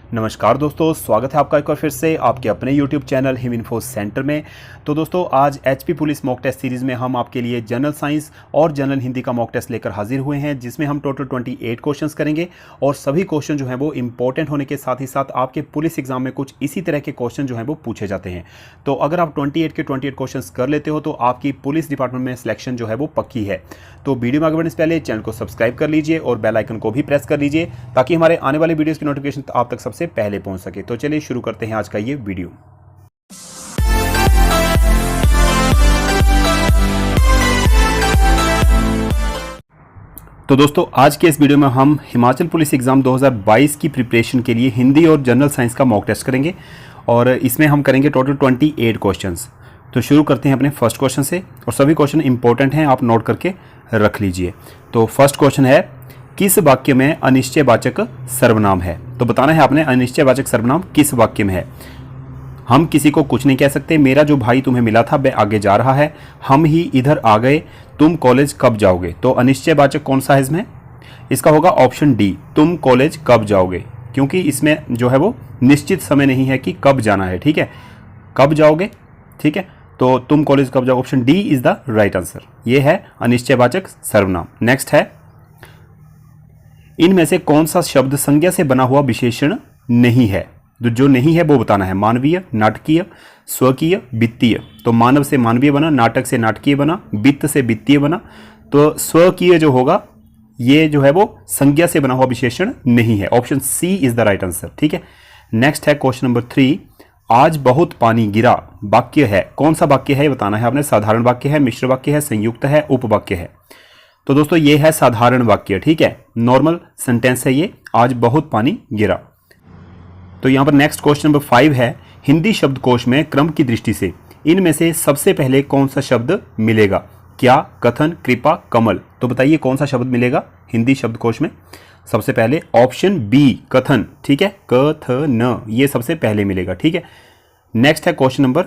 नमस्कार दोस्तों, स्वागत है आपका एक बार फिर से आपके अपने YouTube channel Him info centre में। तो दोस्तों आज HP police mock test series में हम आपके लिए जनरल साइंस और जनरल हिंदी का मॉक टेस्ट लेकर हाजिर हुए हैं, जिसमें हम टोटल 28 क्वेश्चंस करेंगे और सभी क्वेश्चन जो हैं वो इंपॉर्टेंट होने के साथ ही साथ आपके पुलिस एग्जाम में कुछ इसी तरह के क्वेश्चन जो हैं वो पूछे जाते हैं। तो अगर आप 28 के 28 क्वेश्चन कर लेते हो तो आपकी पुलिस डिपार्टमेंट में सिलेक्शन जो है वो पक्की है। तो वीडियो में आगे बढ़ने से पहले चैनल को सब्सक्राइब कर लीजिए और बेल आइकन को भी प्रेस कर लीजिए ताकि हमारे आने वाले वीडियोज़ की नोटिफिकेशन आप तक सबसे पहले पहुंच सके। तो चलिए शुरू करते हैं आज का ये वीडियो। तो दोस्तों आज के इस वीडियो में हम हिमाचल पुलिस एग्जाम 2022 की प्रिपरेशन के लिए हिंदी और जनरल साइंस का मॉक टेस्ट करेंगे और इसमें हम करेंगे टोटल 28 क्वेश्चंस। तो शुरू करते हैं अपने फर्स्ट क्वेश्चन से और सभी क्वेश्चन इंपॉर्टेंट हैं, आप नोट करके रख लीजिए। तो फर्स्ट क्वेश्चन है, किस वाक्य में अनिश्चयवाचक सर्वनाम है? तो बताना है आपने अनिश्चयवाचक सर्वनाम किस वाक्य में है। हम किसी को कुछ नहीं कह सकते, मेरा जो भाई तुम्हें मिला था वह आगे जा रहा है, हम ही इधर आ गए, तुम कॉलेज कब जाओगे। तो अनिश्चयवाचक कौन सा है इसमें? इसका होगा ऑप्शन डी, तुम कॉलेज कब जाओगे, क्योंकि इसमें जो है वो निश्चित समय नहीं है कि कब जाना है। ठीक है, कब जाओगे, ठीक है, तो तुम कॉलेज कब जाओगे, option D is the right answer. ये है अनिश्चयवाचक सर्वनाम। नेक्स्ट है, इनमें से कौन सा शब्द संज्ञा से बना हुआ विशेषण नहीं है? जो नहीं है वो बताना है। मानवीय, नाटकीय, स्वकीय, वित्तीय। तो मानव से मानवीय बना, नाटक से नाटकीय बना, वित्त से वित्तीय बना, तो स्वकीय जो होगा ये जो है वो संज्ञा से बना हुआ विशेषण नहीं है। Option C is the right answer. ठीक है, नेक्स्ट है क्वेश्चन नंबर 3, आज बहुत पानी गिरा वाक्य है, कौन सा वाक्य है ये बताना है आपने। साधारण वाक्य है, मिश्र वाक्य है, संयुक्त है, उपवाक्य है। तो दोस्तों ये है साधारण वाक्य। ठीक है, नॉर्मल सेंटेंस है ये, आज बहुत पानी गिरा। तो यहां पर नेक्स्ट क्वेश्चन नंबर 5 है, हिंदी शब्दकोश में क्रम की दृष्टि से इनमें से सबसे पहले कौन सा शब्द मिलेगा? क्या, कथन, कृपा, कमल। तो बताइए कौन सा शब्द मिलेगा हिंदी शब्दकोश में सबसे पहले? ऑप्शन बी, कथन। ठीक है, कथन ये सबसे पहले मिलेगा। ठीक है, नेक्स्ट है क्वेश्चन नंबर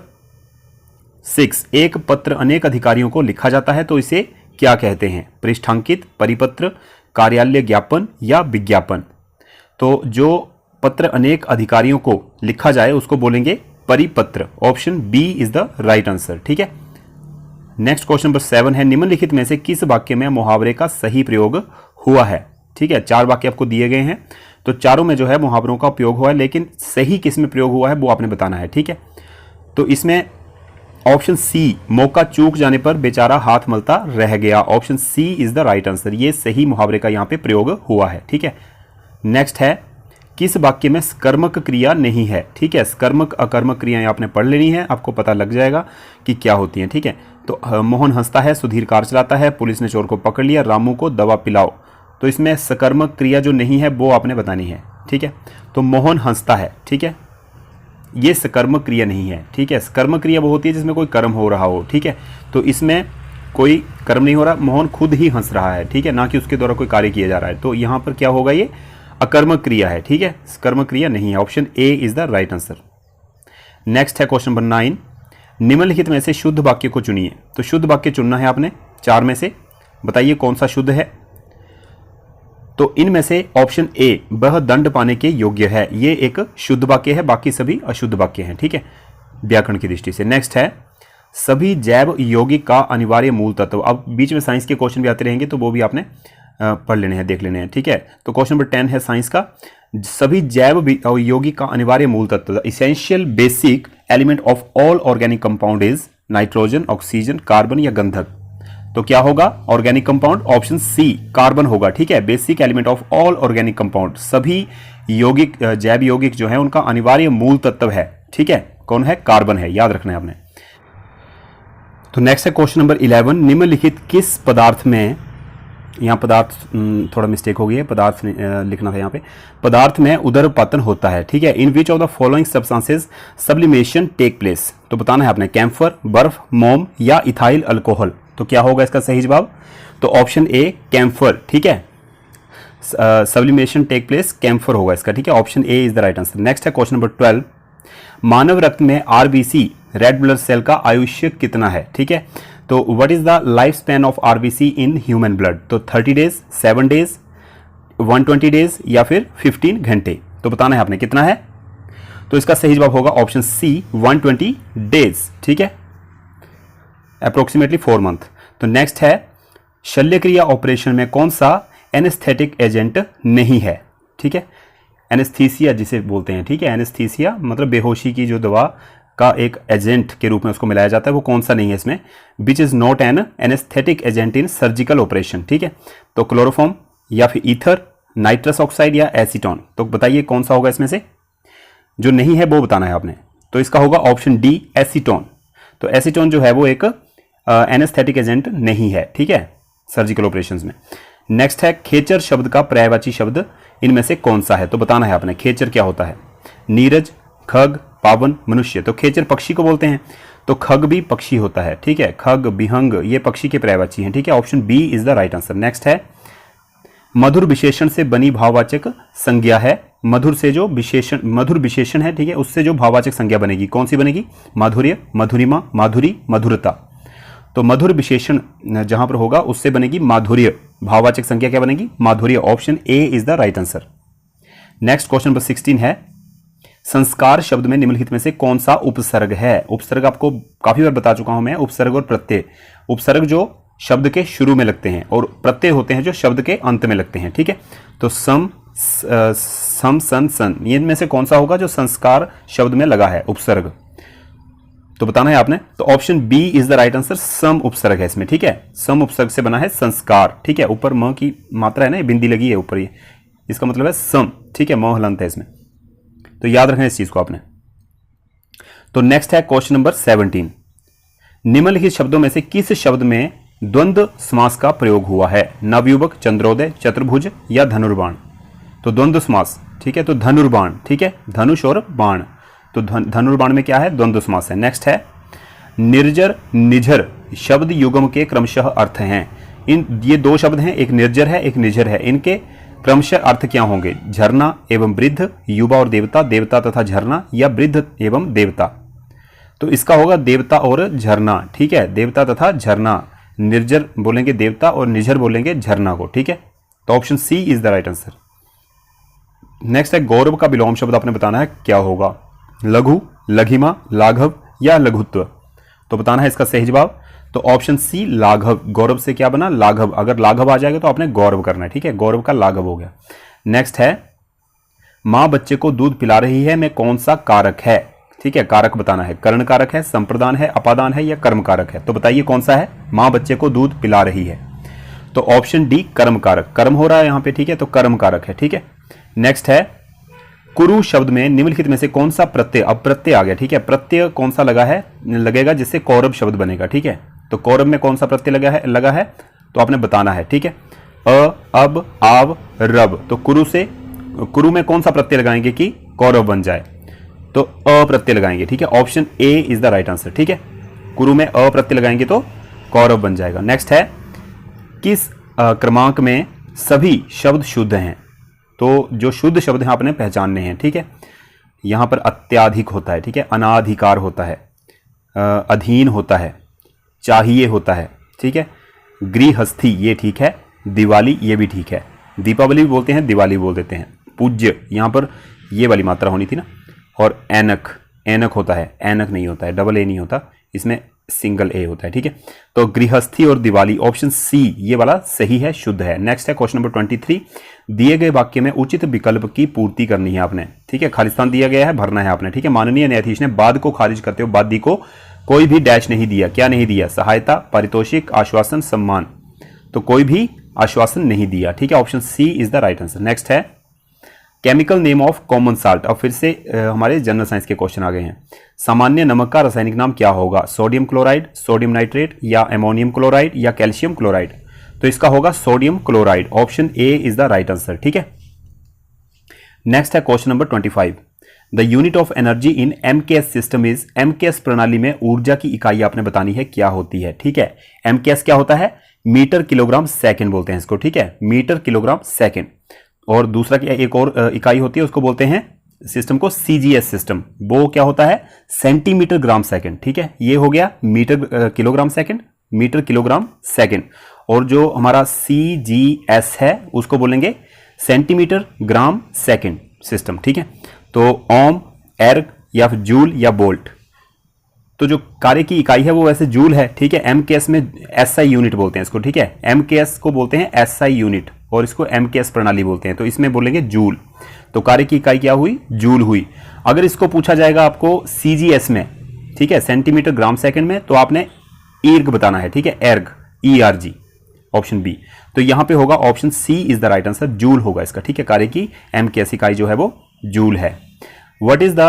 6, एक पत्र अनेक अधिकारियों को लिखा जाता है तो इसे क्या कहते हैं? पृष्ठांकित, परिपत्र, कार्यालय ज्ञापन या विज्ञापन। तो जो पत्र अनेक अधिकारियों को लिखा जाए उसको बोलेंगे परिपत्र। Option B is the right answer. ठीक है, नेक्स्ट क्वेश्चन नंबर 7 है, निम्नलिखित में से किस वाक्य में मुहावरे का सही प्रयोग हुआ है? ठीक है, 4 वाक्य आपको दिए गए हैं, तो चारों में जो है मुहावरों का उपयोग हुआ है, लेकिन सही किस में प्रयोग हुआ है वो आपने बताना है। ठीक है, तो इसमें ऑप्शन सी, मौका चूक जाने पर बेचारा हाथ मलता रह गया। Option C is the right answer. ये सही मुहावरे का यहाँ पे प्रयोग हुआ है। ठीक है, नेक्स्ट है, किस वाक्य में कर्मक क्रिया नहीं है? ठीक है, कर्मक अकर्मक क्रियाएं आपने पढ़ लेनी है, आपको पता लग जाएगा कि क्या होती हैं। ठीक है, तो मोहन हंसता है, सुधीर कार चलाता है, पुलिस ने चोर को पकड़ लिया, रामू को दवा पिलाओ। तो इसमें सकर्मक क्रिया जो नहीं है वो आपने बतानी है। ठीक है, तो मोहन हंसता है, ठीक है, ये सकर्मक क्रिया नहीं है। ठीक है, सकर्मक क्रिया वो होती है जिसमें कोई कर्म हो रहा हो। ठीक है, तो इसमें कोई कर्म नहीं हो रहा, मोहन खुद ही हंस रहा है। ठीक है, ना कि उसके द्वारा कोई कार्य किया जा रहा है। तो यहाँ पर क्या होगा, ये अकर्मक क्रिया है। ठीक है, कर्मक क्रिया नहीं है। Option A is the right answer. Next है क्वेश्चन नंबर 9, निम्नलिखित में से शुद्ध वाक्य को चुनिए। तो शुद्ध वाक्य चुनना है आपने 4 में से, बताइए कौन सा शुद्ध है। तो इनमें से ऑप्शन ए, वह दंड पाने के योग्य है, ये एक शुद्ध वाक्य है, बाकी सभी अशुद्ध वाक्य हैं। ठीक है, व्याकरण की दृष्टि से। नेक्स्ट है, सभी जैव यौगिक का अनिवार्य मूल तत्व। अब बीच में साइंस के क्वेश्चन भी आते रहेंगे तो वो भी आपने पढ़ लेने हैं, देख लेने हैं। ठीक है, तो क्वेश्चन नंबर 10 है साइंस का, सभी जैव यौगिक का अनिवार्य मूल तत्व, essential basic element of all organic compound is nitrogen, oxygen, carbon या गंधक। तो क्या होगा organic compound? Option C, carbon होगा। ठीक है, basic element of all organic compound, सभी यौगिक जैव यौगिक जो है उनका अनिवार्य मूल तत्व है। ठीक है, कौन है? कार्बन है, याद रखना है आपने। तो नेक्स्ट है क्वेश्चन नंबर 11, निम्नलिखित किस पदार्थ में, यहाँ पदार्थ थोड़ा मिस्टेक हो गई है, पदार्थ लिखना था यहाँ पे, पदार्थ में उदरपतन होता है। ठीक है, in which of the following substances sublimation take place. तो बताना है आपने कैम्फर, बर्फ, मोम या इथाइल अल्कोहल। तो क्या होगा इसका सही जवाब? तो ऑप्शन ए, कैम्फर। ठीक है, सब्लिमेशन टेक प्लेस कैम्फर होगा इसका। ठीक है, option A is the right answer. Next है क्वेश्चन नंबर 12, मानव रक्त में आरबीसी रेड ब्लड सेल का आयुष्य कितना है? ठीक है, तो what is the life span of RBC in human blood? तो 30 डेज, 7 डेज, 120 डेज या फिर 15 घंटे। तो बताना है आपने कितना है। तो इसका सही जवाब होगा ऑप्शन सी 120 डेज, ठीक है, अप्रोक्सीमेटली 4 मंथ। तो नेक्स्ट है शल्यक्रिया ऑपरेशन में कौन सा एनेस्थेटिक एजेंट नहीं है, ठीक है, एनेस्थीसिया जिसे बोलते हैं, ठीक है, एनेस्थीसिया मतलब बेहोशी की जो दवा का एक एजेंट के रूप में उसको मिलाया जाता है, वो कौन सा नहीं है इसमें, which is not an anaesthetic agent in surgical operation, ठीक है। तो क्लोरोफॉर्म या फिर ईथर, नाइट्रस ऑक्साइड या एसीटोन, तो बताइए कौन सा होगा इसमें से, जो नहीं है वो बताना है आपने। तो इसका होगा ऑप्शन डी एसीटोन। तो एसीटोन जो है वो एक एनेस्थेटिक एजेंट नहीं है, ठीक है, सर्जिकल ऑपरेशंस में। नेक्स्ट है खेचर शब्द का पर्यायवाची शब्द इनमें से कौन सा है, तो बताना है आपने। खेचर क्या होता है, नीरज, खग, पावन, मनुष्य। तो खेचर पक्षी को बोलते हैं, तो खग भी पक्षी होता है, ठीक है, खग, विहंग ये पक्षी के पर्यायवाची हैं, ठीक है, option B is the right answer. Next है मधुर विशेषण से बनी भाववाचक संज्ञा है, मधुर से जो विशेषण, मधुर विशेषण है, ठीक है, उससे जो भाववाचक संज्ञा बनेगी कौन सी बनेगी, माधुर्य, मधुरिमा, माधुरी, मधुरता। तो मधुर विशेषण जहां पर होगा उससे बनेगी माधुर्य, भाववाचक संज्ञा क्या बनेगी, माधुर्य, option A is the right answer. Next question number 16 है संस्कार शब्द में निम्नलिखित में से कौन सा उपसर्ग है। उपसर्ग आपको काफी बार बता चुका हूं मैं, उपसर्ग और प्रत्यय। उपसर्ग जो शब्द के शुरू में लगते हैं और प्रत्यय होते हैं जो शब्द के अंत में लगते हैं, ठीक है। तो सम, सन, सन, ये इनमें से कौन सा होगा जो संस्कार शब्द में लगा है उपसर्ग, तो बताना है आपने। तो option B is the right answer, सम उपसर्ग है इसमें, ठीक है, सम उपसर्ग से बना है संस्कार, ठीक है, ऊपर म की मात्रा है ना, ये बिंदी लगी है ऊपर, ये इसका मतलब है सम, ठीक है, म हलंत है इसमें, तो याद रखना इस चीज को आपने। तो नेक्स्ट है क्वेश्चन नंबर 17, निम्नलिखित शब्दों में से किस शब्द में द्वंद्व समास का प्रयोग हुआ है, नवयुवक, चंद्रोदय, चतुर्भुज या धनुर्बाण। तो द्वंद्व समास, ठीक है, तो धनुर्बाण, ठीक है, धनुष और बाण, तो धनुर्बाण में क्या है, द्वंद्व समास है। नेक्स्ट है निर्जर, निझर शब्द युगम के क्रमशः अर्थ हैं। ये दो शब्द हैं, एक निर्जर है एक निझर है, इनके क्रमशः अर्थ क्या होंगे, झरना एवं वृद्ध, युवा और देवता, देवता तथा झरना या वृद्ध एवं देवता। तो इसका होगा देवता और झरना, ठीक है, देवता तथा झरना, निर्जर बोलेंगे देवता और निझर बोलेंगे झरना को, ठीक है, तो option C is the right answer. Next है गौरव का विलोम शब्द आपने बताना है क्या होगा, लघु, लघिमा, लाघव या लघुत्व। तो बताना है इसका सही जवाब, तो ऑप्शन सी लाघव, गौरव से क्या बना, लाघव, अगर लाघव आ जाएगा तो आपने गौरव करना है, ठीक है, गौरव का लाघव हो गया। नेक्स्ट है मां बच्चे को दूध पिला रही है में कौन सा कारक है, ठीक है, कारक बताना है, कर्ण कारक है, संप्रदान है, अपादान है या कर्म कारक है। तो बताइए कौन सा है, मां बच्चे को दूध पिला रही है, तो ऑप्शन डी कर्म कारक, कर्म हो रहा है यहां पे, ठीक है, तो कर्म कारक है, ठीक है। नेक्स्ट है कुरु शब्द में निम्नलिखित में से कौन सा प्रत्यय, अब प्रत्यय आ गया, ठीक है, प्रत्यय कौन सा लगा है, लगेगा जिससे कौरव शब्द बनेगा, ठीक है, तो कौरव में कौन सा प्रत्यय लगा है तो आपने बताना है, ठीक है, अ, अब, आव, रब। तो कुरु से, कुरु में कौन सा प्रत्यय लगाएंगे कि कौरव बन जाए, तो अ प्रत्यय लगाएंगे, ठीक है, option A is the right answer, ठीक है, कुरु में अ प्रत्यय लगाएंगे तो कौरव बन जाएगा। नेक्स्ट है किस क्रमांक में सभी शब्द शुद्ध हैं, तो जो शुद्ध शब्द हैं आपने पहचानने हैं, ठीक है, यहां पर अत्याधिक होता है, ठीक है, अनाधिकार होता है, अधीन होता है, चाहिए होता है, ठीक है, गृहस्थी ये ठीक है, दिवाली ये भी ठीक है, दीपावली भी बोलते हैं, दिवाली बोल देते हैं, पूज्य यहां पर ये वाली मात्रा होनी थी ना, और एनक, एनक होता है, एनक नहीं होता है, डबल ए नहीं होता, इसमें सिंगल ए होता है, ठीक है, तो गृहस्थी और दिवाली ऑप्शन सी ये वाला सही है, शुद्ध है। नेक्स्ट है क्वेश्चन नंबर 23, दिए गए वाक्य में उचित विकल्प की पूर्ति करनी है आपने, ठीक है, खालिस्तान दिया गया है, भरना है आपने, ठीक है। माननीय न्यायाधीश ने बाद को खारिज करते हुए बादी को कोई भी डैश नहीं दिया, क्या नहीं दिया, सहायता, पारितोषिक, आश्वासन, सम्मान, तो कोई भी आश्वासन नहीं दिया, ठीक है, option C is the right answer. Next है chemical name of common salt, अब फिर से हमारे जनरल साइंस के क्वेश्चन आ गए हैं, सामान्य नमक का रासायनिक नाम क्या होगा, सोडियम क्लोराइड, सोडियम नाइट्रेट या एमोनियम क्लोराइड या कैल्शियम क्लोराइड। तो इसका होगा sodium chloride, option A is the right answer, ठीक है। नेक्स्ट है question number 25, the unit of energy in MKS system is, MKS प्रणाली में ऊर्जा की इकाई आपने बतानी है क्या होती है, ठीक है, एमकेएस क्या होता है, मीटर किलोग्राम सेकंड बोलते हैं इसको, ठीक है, मीटर किलोग्राम सेकंड, और दूसरा क्या एक और इकाई होती है उसको बोलते हैं सिस्टम को सीजीएस सिस्टम, वो क्या होता है सेंटीमीटर ग्राम सेकंड, ठीक है, ये हो गया metre kilogram second, metre kilogram second, और जो हमारा सीजीएस है उसको बोलेंगे सेंटीमीटर ग्राम सेकंड, सिस्टम, ठीक है। तो ओम, एर्ग या फिर जूल या बोल्ट। तो जो कार्य की इकाई है वो वैसे जूल है, ठीक है। एमकेएस में एसआई यूनिट बोलते हैं इसको, ठीक है। एमकेएस को बोलते हैं एसआई यूनिट और इसको एमकेएस प्रणाली बोलते हैं, तो इसमें बोलेंगे जूल। तो कार्य की इकाई क्या हुई? जूल हुई। अगर इसको पूछा जाएगा आपको सीजीएस में, ठीक है, सेंटीमीटर ग्राम सेकंड में, तो आपने ईर्ग बताना है, ठीक है, एर्ग, ERG, ऑप्शन बी। तो यहां पे होगा option C is the right answer, joule होगा इसका, ठीक है। कार्य की एमकेएस इकाई जो है वो जूल है। What is the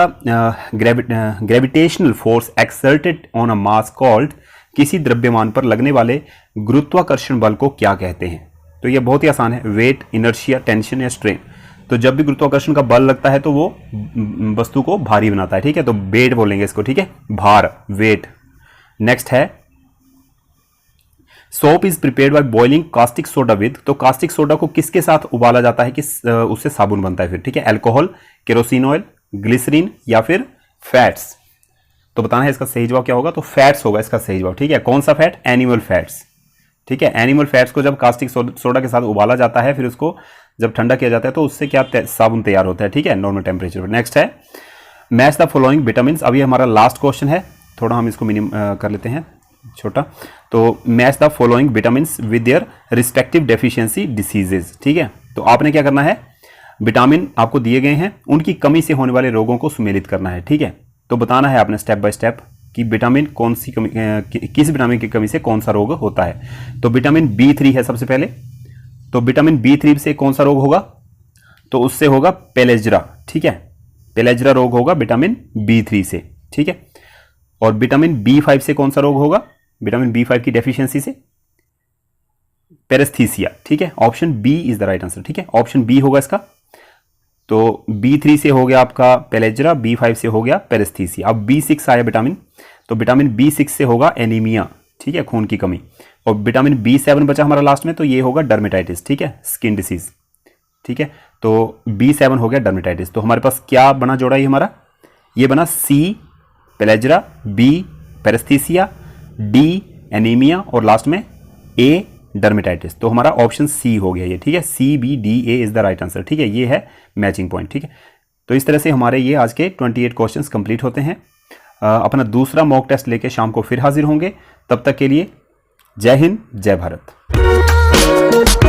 gravitational force exerted on a mass called? किसी द्रव्यमान पर लगने वाले गुरुत्वाकर्षण बल को क्या कहते हैं? तो ये बहुत ही आसान है, वेट, इनर्शिया, टेंशन या स्ट्रेन। तो जब भी गुरुत्वाकर्षण का बल लगता है तो वो वस्तु को भारी बनाता है, ठीक है। तो वेट बोलेंगे इसको, ठीक है, भार, वेट। नेक्स्ट है soap is prepared by boiling caustic soda with. तो कास्टिक सोडा को किसके साथ उबाला जाता है कि उससे साबुन बनता है फिर, ठीक है। अल्कोहल, केरोसिन ऑयल, ग्लिसरीन या फिर फैट्स। तो बताना है इसका सही जवाब क्या होगा, तो फैट्स होगा इसका सही जवाब, ठीक है। कौन सा फैट? एनिमल फैट्स, ठीक है। एनिमल फैट्स को जब कास्टिक सोडा के साथ उबाला जाता है, फिर उसको जब ठंडा किया जाता है तो उससे क्या साबुन तैयार होता है, ठीक है, नॉर्मल टेम्परेचर पर। नेक्स्ट है मैच द फॉलोइंग विटामिन। अभी हमारा लास्ट क्वेश्चन है, थोड़ा हम इसको कर लेते हैं छोटा। तो match the following vitamin with their respective deficiency diseases, ठीक है। तो आपने क्या करना है, विटामिन आपको दिए गए हैं, उनकी कमी से होने वाले रोगों को सुमेलित करना है, ठीक है। तो बताना है आपने स्टेप बाय स्टेप कि विटामिन कौन सी कमी, किस विटामिन की कमी से कौन सा रोग होता है। तो विटामिन B3 है सबसे पहले। तो विटामिन B3 से कौन सा रोग होगा, तो उससे होगा पेलेज्रा, ठीक है। पेलेज्रा रोग होगा विटामिन B3 से, ठीक है। और विटामिन B5 से कौन सा रोग होगा, विटामिन B5 की डेफिशिएंसी से पेरेस्थीसिया, ठीक है। Option B is the right answer, ठीक है, ऑप्शन बी होगा इसका। तो B3 से हो गया आपका पेलेज्रा, B5 से हो गया पेरेस्थीसिया। अब B6 आया विटामिन, तो विटामिन B6 से होगा एनीमिया, ठीक है, खून की कमी। और विटामिन B7 बचा हमारा लास्ट में, तो ये होगा डर्मेटाइटिस, ठीक है, स्किन डिसीज, ठीक है। तो B7 हो गया डर्मेटाइटिस। तो हमारे पास क्या बना जोड़ा ये हमारा, ये बना C पेलेज्रा, B पेरेस्थीसिया, D एनीमिया और लास्ट में A डर्मेटाइटिस। तो हमारा ऑप्शन सी हो गया ये, ठीक है, CBDA is the right answer, ठीक है। ये है मैचिंग पॉइंट, ठीक है। तो इस तरह से हमारे ये आज के 28 क्वेश्चंस कंप्लीट होते हैं। अपना दूसरा मॉक टेस्ट लेके शाम को फिर हाजिर होंगे। तब तक के लिए जय हिंद, जय भारत।